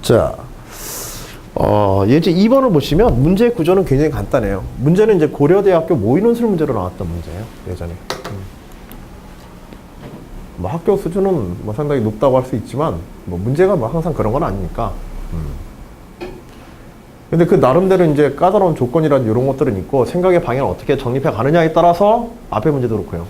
자, 이제 2번을 보시면 문제 구조는 굉장히 간단해요. 문제는 이제 고려대학교 모의논술 문제로 나왔던 문제예요. 예전에. 뭐 학교 수준은 뭐 상당히 높다고 할 수 있지만 뭐 문제가 뭐 항상 그런 건 아니니까. 근데 그 나름대로 이제 까다로운 조건이라든 이런 것들은 있고 생각의 방향을 어떻게 정립해 가느냐에 따라서 앞에 문제도 그렇고요.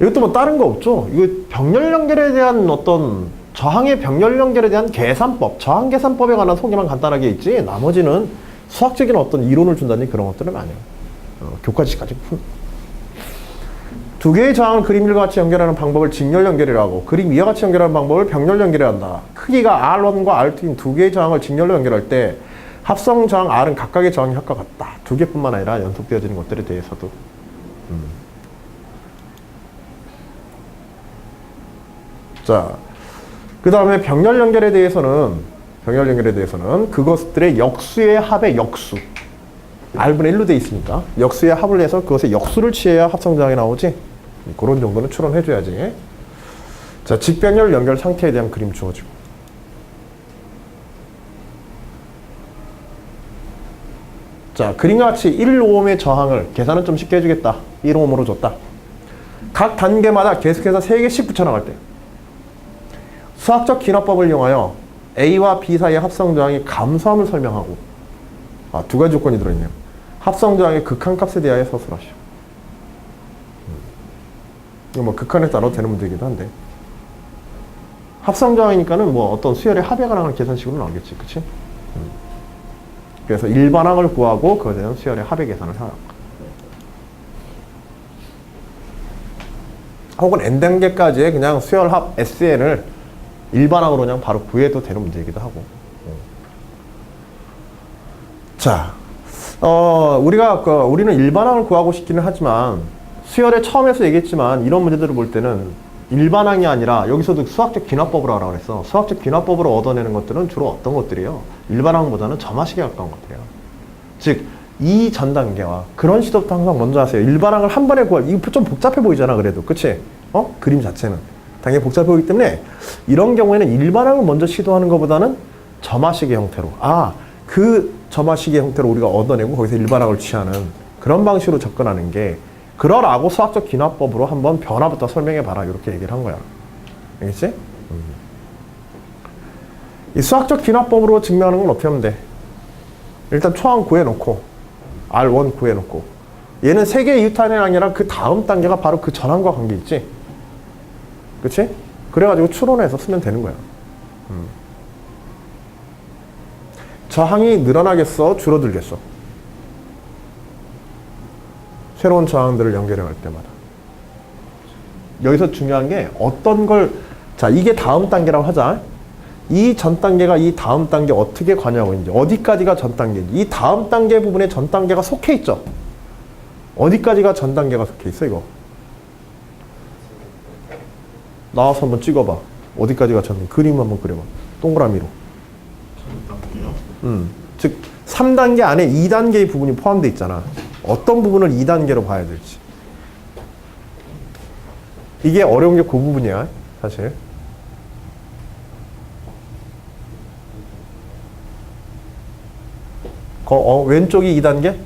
이것도 뭐 다른 거 없죠. 이거 병렬 연결에 대한 어떤 저항의 병렬 연결에 대한 계산법, 저항 계산법에 관한 소개만 간단하게 있지 나머지는 수학적인 어떤 이론을 준다니 그런 것들은 아니에요. 교과지까지 두 개의 저항을 그림 1과 같이 연결하는 방법을 직렬 연결이라고, 그림 2와 같이 연결하는 방법을 병렬 연결이라 한다. 크기가 R1과 R2인 두 개의 저항을 직렬로 연결할 때 합성 저항 R은 각각의 저항이 합과 같다. 두 개뿐만 아니라 연속되어지는 것들에 대해서도. 자, 그 다음에 병렬 연결에 대해서는 그것들의 역수의 합의 역수. R분의 1로 돼 있으니까 역수의 합을 해서 그것의 역수를 취해야 합성저항이 나오지. 그런 정도는 추론해줘야지. 자, 직병렬 연결 상태에 대한 그림 주어지고. 자, 그림과 같이 1옴의 저항을 계산은 좀 쉽게 해주겠다. 1옴으로 줬다. 각 단계마다 계속해서 3개씩 붙여나갈 때 수학적 기납법을 이용하여 A와 B 사이의 합성저항이 감소함을 설명하고, 두 가지 조건이 들어있네요. 합성저항의 극한값에 대하여 서술하시오. 이거 뭐 극한에 따라도 되는 문제이기도 한데, 합성저항이니까는 뭐 어떤 수열의 합에 관한 계산식으로 나오겠지, 그치? 그래서 일반항을 구하고 그거에 대한 수열의 합의 계산을 하라. 혹은 n단계까지의 그냥 수열합 SN을 일반항으로 그냥 바로 구해도 되는 문제이기도 하고. 자, 우리는 일반항을 구하고 싶기는 하지만 수열의 처음에서 얘기했지만 이런 문제들을 볼 때는 일반항이 아니라 여기서도 수학적 기납법으로 하라고 그랬어. 수학적 기납법으로 얻어내는 것들은 주로 어떤 것들이에요? 일반항보다는 점화식에 가까운 것들이에요. 즉, 이 전 단계와 그런 시도부터 항상 먼저 하세요. 일반항을 한 번에 이거 좀 복잡해 보이잖아, 그래도. 그치? 그림 자체는. 당연히 복잡해 보이기 때문에 이런 경우에는 일반항을 먼저 시도하는 것보다는 점화식의 형태로. 그 점화식의 형태로 우리가 얻어내고 거기서 일반항을 취하는 그런 방식으로 접근하는 게 그러라고 수학적 기납법으로 한번 변화부터 설명해봐라. 이렇게 얘기를 한 거야. 알겠지? 이 수학적 기납법으로 증명하는 건 어떻게 하면 돼? 일단 초항 구해놓고 R1 구해놓고 얘는 세계의 유탄이 아니라 그 다음 단계가 바로 그 전항과 관계 있지? 그치? 그래가지고 추론해서 쓰면 되는 거야. 저항이 늘어나겠어? 줄어들겠어? 새로운 저항들을 연결해 갈 때마다. 여기서 중요한 게 어떤 걸, 자, 이게 다음 단계라고 하자. 이 전 단계가 이 다음 단계 어떻게 관여하고 있는지, 어디까지가 전 단계인지, 이 다음 단계 부분에 전 단계가 속해 있죠. 어디까지가 전 단계가 속해 있어, 이거? 나와서 한번 찍어봐. 어디까지가 전 단계? 그림 한번 그려봐. 동그라미로. 즉 3단계 안에 2단계의 부분이 포함되어 있잖아. 어떤 부분을 2단계로 봐야 될지. 이게 어려운 게 그 부분이야, 사실. 왼쪽이 2단계?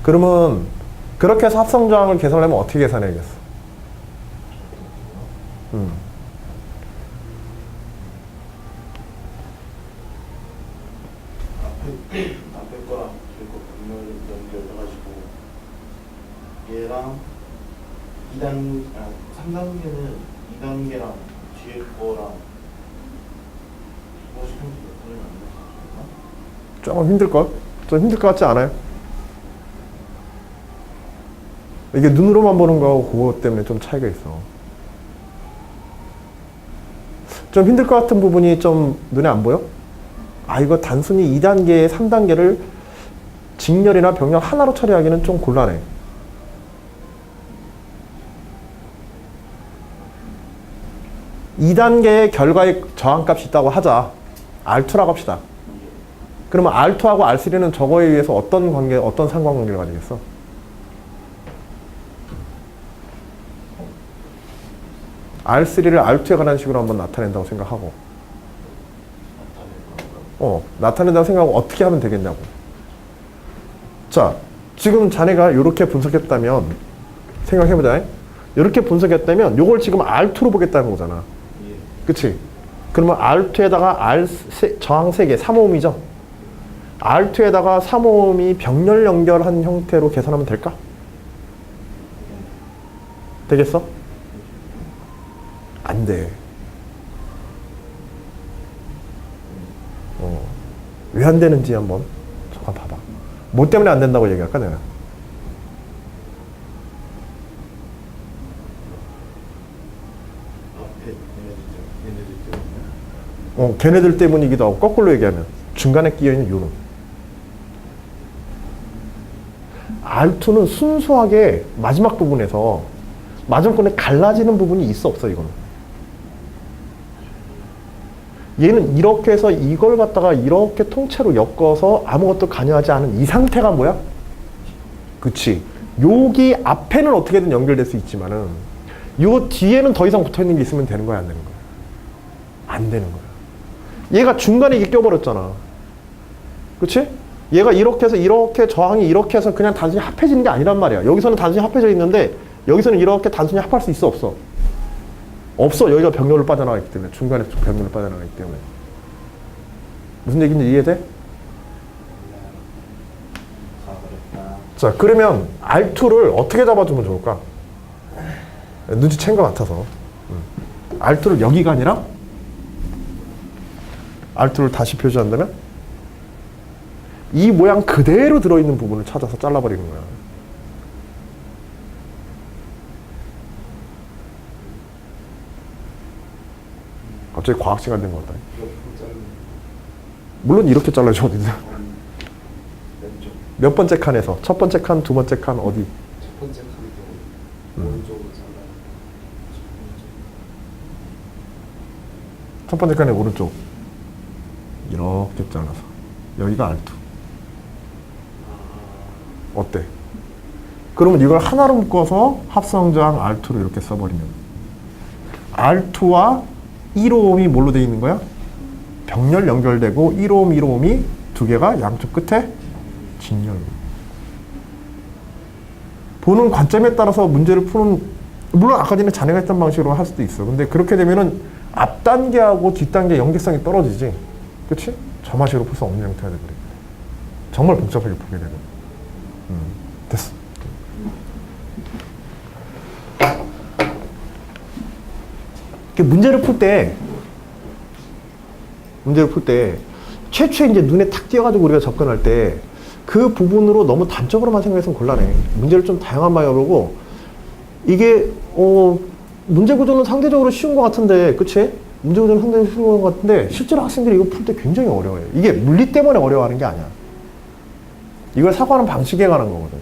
그러면 그렇게 해서 합성저항을 계산하려면 어떻게 계산해야겠어? 앞에 거랑 뒤에 거 분열 연결해가지고 얘랑 3단계는 2단계랑 뒤에 거랑 이거 시키면 몇 조금 힘들걸? 좀 힘들 것 같지 않아요? 이게 눈으로만 보는 거하고 그거 때문에 좀 차이가 있어. 좀 힘들 것 같은 부분이 좀 눈에 안 보여? 이거 단순히 2단계, 3단계를 직렬이나 병렬 하나로 처리하기는 좀 곤란해. (2단계의) 결과의 저항값이 있다고 하자. R2라고 합시다. 그러면 R2하고 R3는 저거에 의해서 어떤 관계, 어떤 상관관계를 가지겠어? R3를 R2에 관한 식으로 한번 나타낸다고 생각하고 나타낸다고 생각하고 어떻게 하면 되겠냐고. 자, 지금 자네가 이렇게 분석했다면 생각해보자. 이렇게 분석했다면 요걸 지금 R2로 보겠다는 거잖아. 예. 그치? 그러면 R2에다가 저항 3개, 3ohm이죠? R2에다가 3ohm이 병렬 연결한 형태로 계산하면 될까? 되겠어? 안 돼. 왜 안 되는지 한번 잠깐 봐봐. 뭐 때문에 안 된다고 얘기할까 내가? 앞에 얘네들 때문에. 걔네들 때문이기도 하고 거꾸로 얘기하면 중간에 끼어있는 요놈. R2는 순수하게 마지막 부분에서 마중권에 갈라지는 부분이 있어 없어 이거는. 얘는 이렇게 해서 이걸 갖다가 이렇게 통째로 엮어서 아무것도 관여하지 않은 이 상태가 뭐야? 그치. 여기 앞에는 어떻게든 연결될 수 있지만은 요 뒤에는 더 이상 붙어있는 게 있으면 되는 거야 안 되는 거야? 안 되는 거야. 얘가 중간에 이게 껴버렸잖아. 그치? 얘가 이렇게 해서 이렇게 저항이 이렇게 해서 그냥 단순히 합해지는 게 아니란 말이야. 여기서는 단순히 합해져 있는데 여기서는 이렇게 단순히 합할 수 있어 없어? 없어. 여기가 병렬로 빠져나가기 때문에. 중간에 병렬로 빠져나가기 때문에. 무슨 얘기인지 이해돼? 자, 그러면 R2를 어떻게 잡아주면 좋을까? 눈치챈 것 같아서. R2를 여기가 아니라 R2를 다시 표시한다면 이 모양 그대로 들어있는 부분을 찾아서 잘라버리는 거야. 갑자기 과학 시간 된 것 같다. 물론 이렇게 잘라줘. 어딘데? 왼쪽. 몇 번째 칸에서? 첫 번째 칸, 두 번째 칸 어디? 첫 번째 칸도 오른쪽으로 잘라. 첫 번째 칸의 오른쪽. 이렇게 잘라서. 여기가 R2. 어때? 그러면 이걸 하나로 묶어서 합성저항 R2로 이렇게 써버리면 R2와 1ohm이 뭘로 되어 있는 거야? 병렬 연결되고 1ohm, 1ohm이 두 개가 양쪽 끝에 직렬로. 보는 관점에 따라서 문제를 푸는, 물론 아까 전에 자네가 했던 방식으로 할 수도 있어. 근데 그렇게 되면은 앞 단계하고 뒷 단계 연계성이 떨어지지. 그치? 저마식으로 풀 수 없는 형태가 되버려. 정말 복잡하게 풀게 되는. 됐어. 문제를 풀 때 최초에 이제 눈에 탁 띄어가지고 우리가 접근할 때 그 부분으로 너무 단적으로만 생각해서는 곤란해. 문제를 좀 다양한 방향으로 이게 문제 구조는 상대적으로 쉬운 것 같은데, 그치? 문제 구조는 상대적으로 쉬운 것 같은데 실제로 학생들이 이거 풀 때 굉장히 어려워요. 이게 물리 때문에 어려워하는 게 아니야. 이걸 사고하는 방식에 관한 거거든.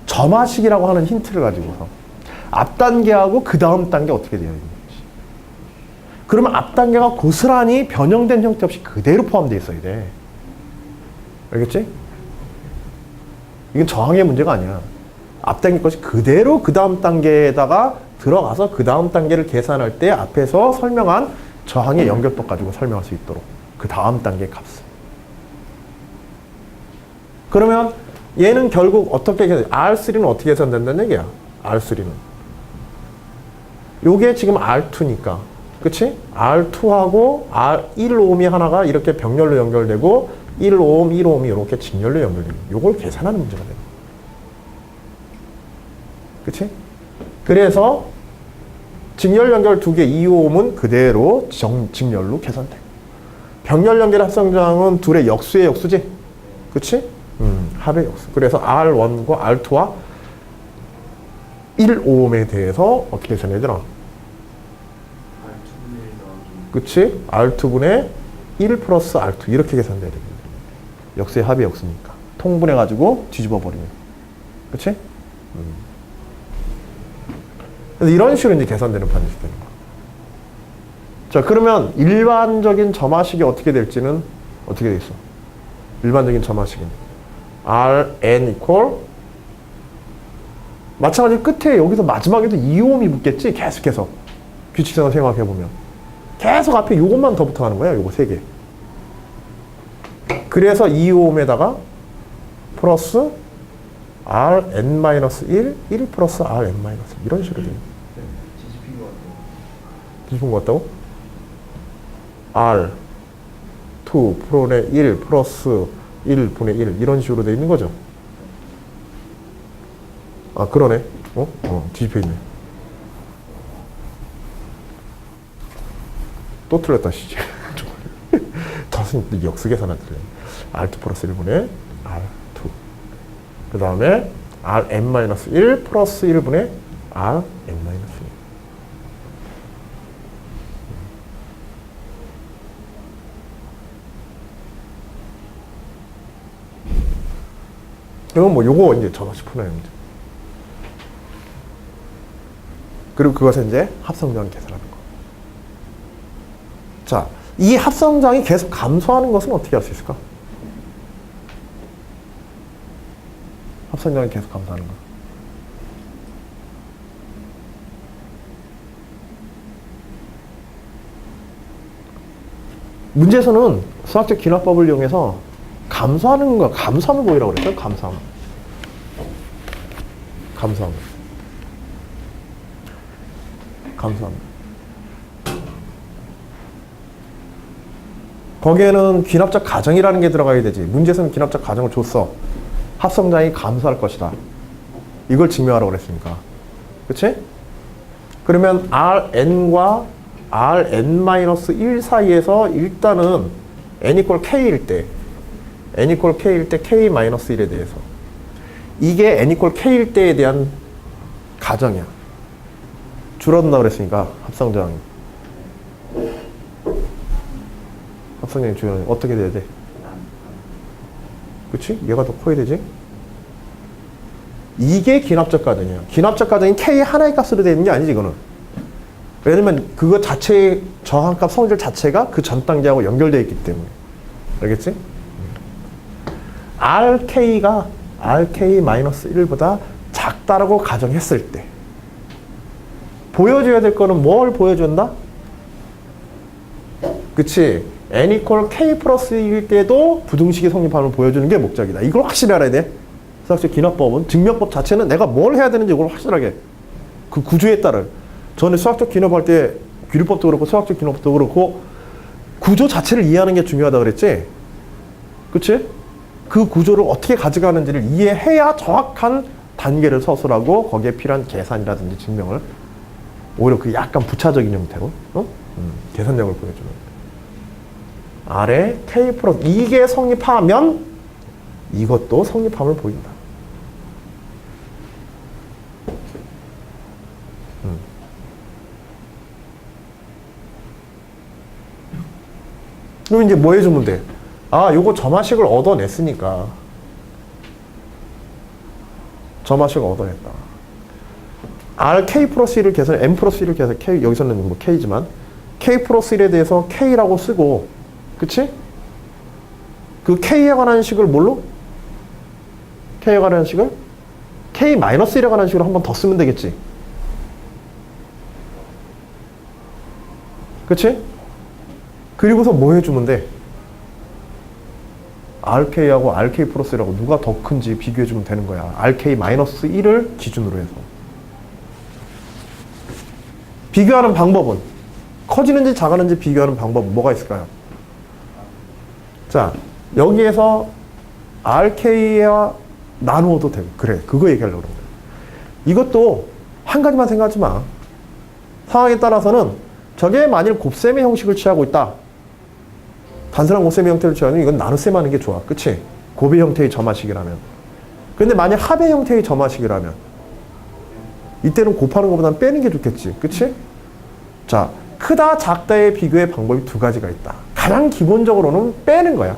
점화식이라고 하는 힌트를 가지고서 앞 단계하고 그 다음 단계 어떻게 되어 있는지. 그러면 앞 단계가 고스란히 변형된 형태 없이 그대로 포함되어 있어야 돼. 알겠지? 이건 저항의 문제가 아니야. 앞 단계 것이 그대로 그 다음 단계에다가 들어가서 그 다음 단계를 계산할 때 앞에서 설명한 저항의 연결법 가지고 설명할 수 있도록 그 다음 단계의 값을. 그러면 얘는 결국 어떻게 R3는 어떻게 계산된다는 얘기야? R3는 요게 지금 R2니까, 그치? R2하고 1ohm이 하나가 이렇게 병렬로 연결되고 1ohm, 1ohm이 이렇게 직렬로 연결되고 요걸 계산하는 문제가 돼요. 그치? 그래서 직렬 연결 두 개 2ohm은 그대로 직렬로 계산돼. 병렬 연결 합성저항은 둘의 역수의 역수지? 그치? 합의 역수. 그래서 R1과 R2와 1ohm에 대해서 어떻게 계산해야 되나? 그치? R2분의 1 플러스 R2 이렇게 계산돼야 됩니다. 역수의 합의 역수니까. 통분해가지고 뒤집어 버리면. 그치? 그래서 이런 식으로 이제 계산되는 반드시 되는 거야. 자, 그러면 일반적인 점화식이 어떻게 될지는 어떻게 돼 있어? 일반적인 점화식은 Rn equal 마찬가지로 끝에 여기서 마지막에도 2ohm이 붙겠지? 계속해서. 규칙성을 생각해보면. 계속 앞에 요것만 더 붙어가는 거야. 요거 3개. 그래서 2옴에다가 플러스 Rn-1, 1 플러스 Rn-1 이런 식으로 돼요. 뒤집힌 것 같아요. 뒤집은 것 같다고? R 2 프로의 1 플러스 1분의 1 이런 식으로 돼 있는 거죠. 아 그러네. 뒤집혀 있네. 또 틀렸다 씨. 다시 역수 계산한 틀려. R2 플러스 1분의 R2 그 다음에 Rn-1 플러스 1분의 Rn-1 그러면 뭐 요거 이제 전화식 푸나요 문제. 그리고 그것을 이제 합성장을 계산하는 거. 자, 이 합성장이 계속 감소하는 것은 어떻게 할 수 있을까? 합성장이 계속 감소하는 거. 문제에서는 수학적 기납법을 이용해서 감소하는 거, 감소함을 보이라고 그랬죠? 감소함. 감소함. 감소함. 거기에는 귀납적 가정이라는 게 들어가야 되지. 문제에서는 귀납적 가정을 줬어. 합성장이 감소할 것이다. 이걸 증명하라고 그랬으니까. 그치? 그러면 Rn과 Rn-1 사이에서 일단은 n = k일 때 k-1에 대해서 이게 n = k일 때에 대한 가정이야. 줄어든다 그랬으니까 합성장이 줄어든 어떻게 돼야 돼? 그치? 얘가 더 커야 되지? 이게 기납적 가정이야. 기납적 가정이 k 하나의 값으로 되는 게 아니지 이거는. 왜냐면 그거 자체의 저항값 성질 자체가 그 전 단계하고 연결되어 있기 때문에. 알겠지? RK가 RK-1보다 작다라고 가정했을 때 보여줘야 될 거는 뭘 보여준다? 그치? n = k 플러스 1일 때도 부등식이 성립함을 보여주는 게 목적이다. 이걸 확실히 알아야 돼. 수학적 기납법은 증명법 자체는 내가 뭘 해야 되는지 이걸 확실하게 그 구조에 따른 전에 수학적 기납할 때 규律법도 그렇고 수학적 기납법도 그렇고 구조 자체를 이해하는 게 중요하다 그랬지? 그치? 그 구조를 어떻게 가져가는지를 이해해야 정확한 단계를 서술하고 거기에 필요한 계산이라든지 증명을 오히려 그 약간 부차적인 형태로 계산력을 보여주는 아래 K 플러스 이게 성립하면 이것도 성립함을 보인다. 그럼 이제 뭐 해주면 돼? 아, 요거 점화식을 얻어냈으니까. 점화식을 얻어냈다. RK 플러스 1을 계산해, M 플러스 1을 계산해, K, 여기서는 뭐 K지만, K 플러스 1에 대해서 K라고 쓰고, 그치? 그 K에 관한 식을 뭘로? K에 관한 식을? K-1에 관한 식으로 한 번 더 쓰면 되겠지. 그치? 그리고서 뭐 해주면 돼? RK하고 RK 플러스라고 누가 더 큰지 비교해주면 되는 거야. RK-1을 기준으로 해서. 비교하는 방법은 커지는지 작아지는지 비교하는 방법은 뭐가 있을까요? 자, 여기에서 RK와 나누어도 되고 그래. 그거 얘기하려고 그런 거야. 이것도 한 가지만 생각하지 마. 상황에 따라서는 저게 만일 곱셈의 형식을 취하고 있다. 단순한 곱셈의 형태를 취하면 이건 나눗셈 하는 게 좋아. 그치? 곱의 형태의 점화식이라면. 근데 만약 합의 형태의 점화식이라면 이때는 곱하는 것보다는 빼는 게 좋겠지. 그치? 자, 크다 작다의 비교의 방법이 두 가지가 있다. 가장 기본적으로는 빼는 거야.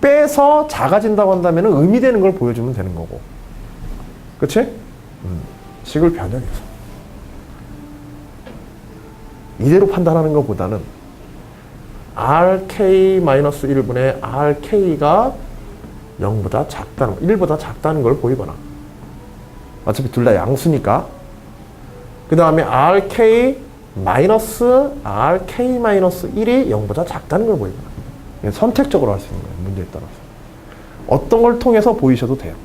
빼서 작아진다고 한다면 의미되는 걸 보여주면 되는 거고. 그치? 식을 변형해서. 이대로 판단하는 것보다는 RK-1분의 RK가 0보다 작다는, 1보다 작다는 걸 보이거나 어차피 둘 다 양수니까 그 다음에 RK 마이너스 RK-1이 0보다 작다는 걸 보이거나 선택적으로 할 수 있는 거예요. 문제에 따라서. 어떤 걸 통해서 보이셔도 돼요.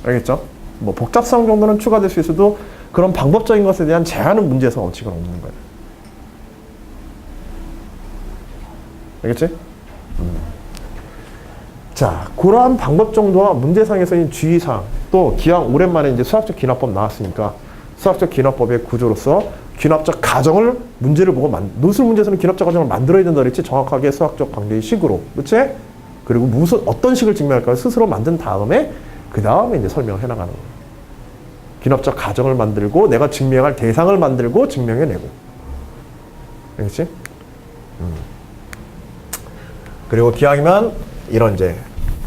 알겠죠? 뭐 복잡성 정도는 추가될 수 있어도 그런 방법적인 것에 대한 제한은 문제에서 원칙은 없는 거예요. 알겠지? 자, 그러한 방법 정도와 문제상에서의 주의사항, 또 기왕 오랜만에 이제 수학적 기납법 나왔으니까 수학적 기납법의 구조로서 기납적 가정을 문제를 보고 노술 문제에서는 기납적 가정을 만들어야 된다 그랬지. 정확하게 수학적 관계의 식으로. 그치? 그리고 어떤 식을 증명할까요? 스스로 만든 다음에 그 다음에 이제 설명을 해나가는 거예요. 기납적 가정을 만들고 내가 증명할 대상을 만들고 증명해내고. 알겠지? 그리고 기왕이면 이런 이제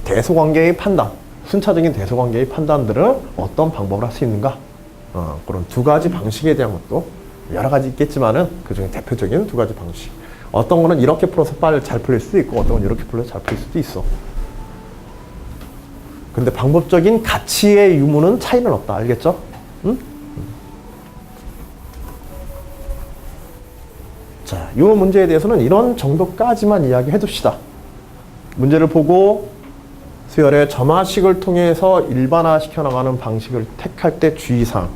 대소관계의 판단, 순차적인 대소관계의 판단들을 어떤 방법으로 할 수 있는가? 그런 두 가지 방식에 대한 것도 여러 가지 있겠지만은 그 중에 대표적인 두 가지 방식. 어떤 거는 이렇게 풀어서 빨리 잘 풀릴 수도 있고 어떤 건 이렇게 풀어서 잘 풀릴 수도 있어. 근데 방법적인 가치의 유무는 차이는 없다. 알겠죠? 응? 자, 이 문제에 대해서는 이런 정도까지만 이야기해 둡시다. 문제를 보고 수열의 점화식을 통해서 일반화시켜 나가는 방식을 택할 때 주의사항.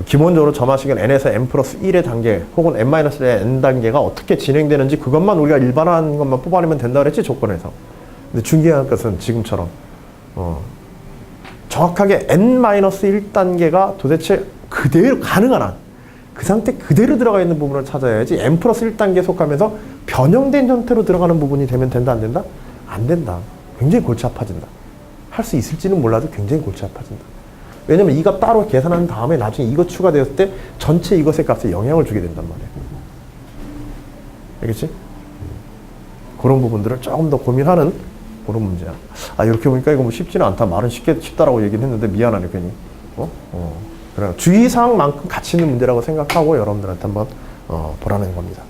기본적으로 점화식은 n에서 n 플러스 1의 단계 혹은 n-의 n 단계가 어떻게 진행되는지 그것만 우리가 일반화한 것만 뽑아내면 된다 그랬지, 조건에서. 근데 중요한 것은 지금처럼 정확하게 n-1 단계가 도대체 그대로 가능한 한 그 상태 그대로 들어가 있는 부분을 찾아야지 n 플러스 1 단계에 속하면서 변형된 형태로 들어가는 부분이 되면 된다, 안 된다? 안 된다. 굉장히 골치 아파진다. 할 수 있을지는 몰라도 굉장히 골치 아파진다. 왜냐면 이 값 따로 계산한 다음에 나중에 이것 추가되었을 때 전체 이것의 값에 영향을 주게 된단 말이야. 알겠지? 그런 부분들을 조금 더 고민하는 그런 문제야. 아, 이렇게 보니까 이거 뭐 쉽지는 않다. 말은 쉽다라고 얘기를 했는데 미안하네, 괜히. 그래. 주의사항만큼 가치 있는 문제라고 생각하고 여러분들한테 한번 보라는 겁니다.